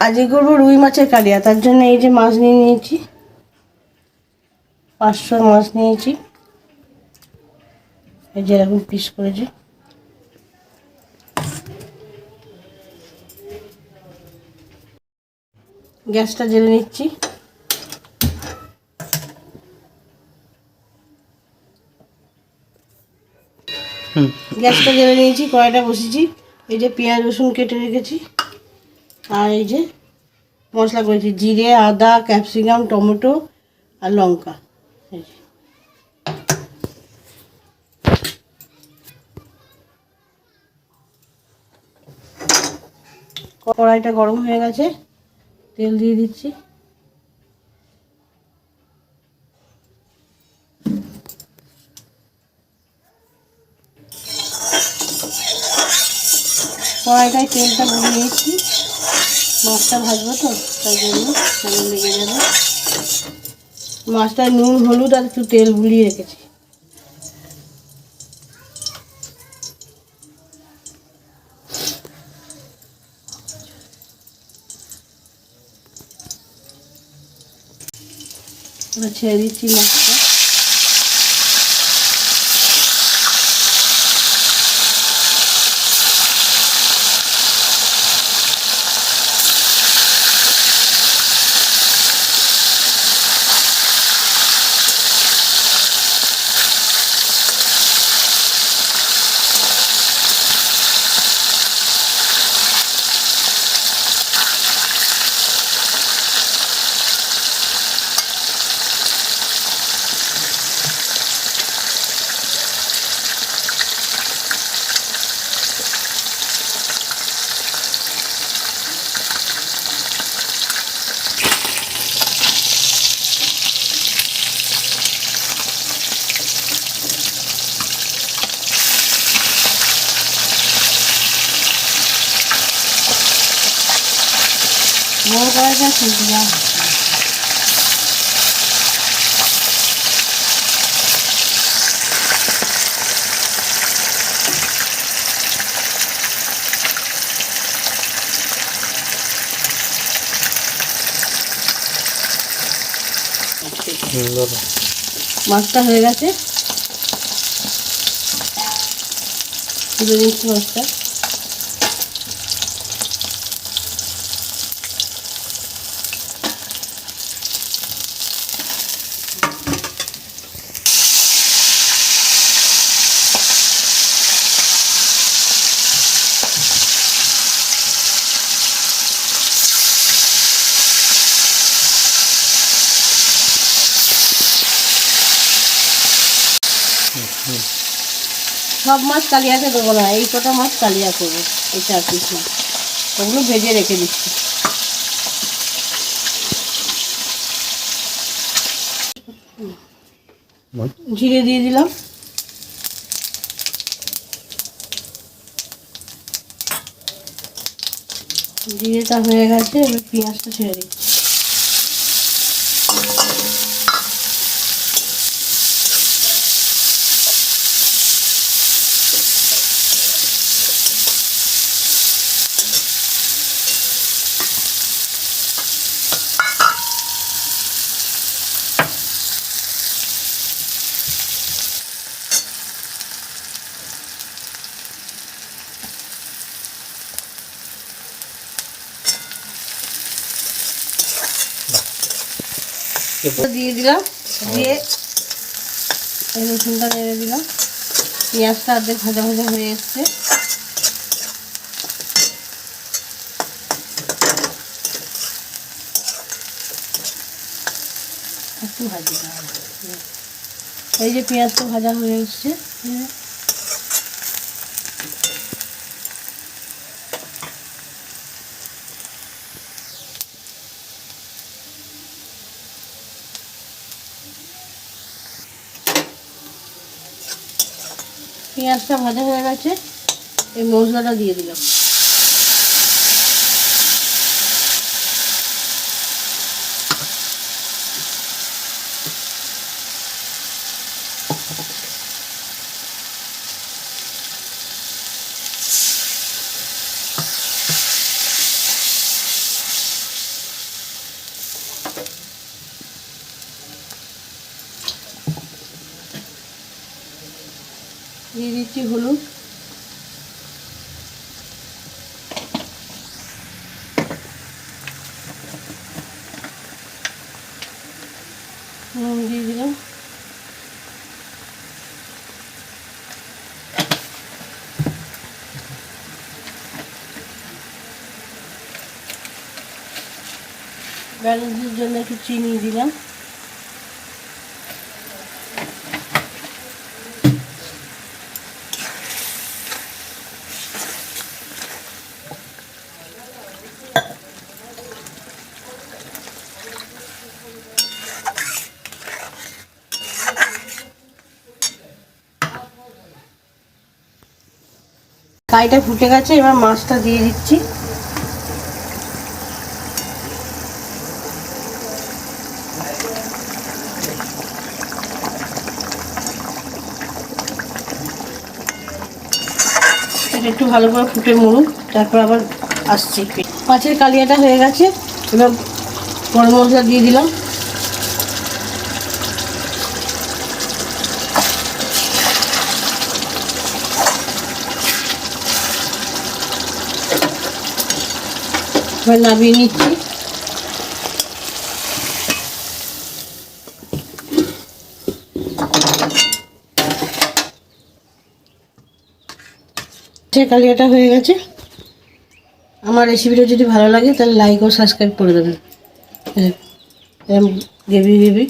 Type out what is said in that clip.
আজকে করবো রুই মাছের কালিয়া। তার জন্য এই যে মাছ নিয়ে নিয়েছি, 500 মাছ নিয়েছি, এই যে এরকম পিস করেছি। গ্যাসটা জ্বেলে নিচ্ছি। গ্যাসটা জ্বেলে নিয়েছি, কড়াইটা বসিয়েছি। এই যে পেঁয়াজ রসুন কেটে রেখেছি, আর এই যে মশলা করেছি, জিরে আদা ক্যাপসিকাম টমেটো আর লঙ্কা। এই যে কড়াইটা গরম হয়ে গেছে, তেল দিয়ে দিচ্ছি। কড়াইটায় তেলটা ভরে নিয়েছি, মাছটা ভাজবো তো তাই জন্য তেল লেগে যাবে। মাছটায় নুন হলুদ আর একটু তেল গুলিয়ে রেখেছি। এবার ছেড়ে দিচ্ছি মাছটা। বড় কড়াইটা দিলাম। মাছটা হয়ে গেছে, তুলে নিচ্ছি মাছটা। সব মাছ কালিয়াতে দেবো না, এই কটা মাছ কালিয়া করবো, এই 4 পিস মাছ, ওগুলো ভেজে রেখে দিচ্ছি। জিরে দিয়ে দিলাম, জিরেটা হয়ে গেছে, এবার পেঁয়াজটা ছেড়ে দিচ্ছি। দিয়ে দিলাম, দিয়ে এই রসুনটা নেড়ে দিলাম। পেঁয়াজটা অর্ধেক ভাজা ভাজা হয়ে এসছে, একটু ভাজি। এই যে পেঁয়াজটা ভাজা হয়ে এসছে, পেঁয়াজটা ভাজা হয়ে গেছে, এই মশলাটা দিয়ে দিলাম। দিয়ে দিচ্ছি হলুদ, নুন দিয়ে দিলাম, ব্যালেন্সের জন্য একটু চিনি দিলাম, কাইটা ফুটে গেছে, এবার মাছটা দিয়ে দিচ্ছি। এটা একটু ভালো করে ফুটে মরুক, তারপর আবার আসছি। মাছের কালিয়াটা হয়ে গেছে, এবার গরম মশলা দিয়ে দিলাম, এবার নামিয়ে নিচ্ছি। কালিয়াটা হয়ে গেছে। আমার রেসিপিটা যদি ভালো লাগে তাহলে লাইক ও সাবস্ক্রাইব করে দেবেন। গ্রেভি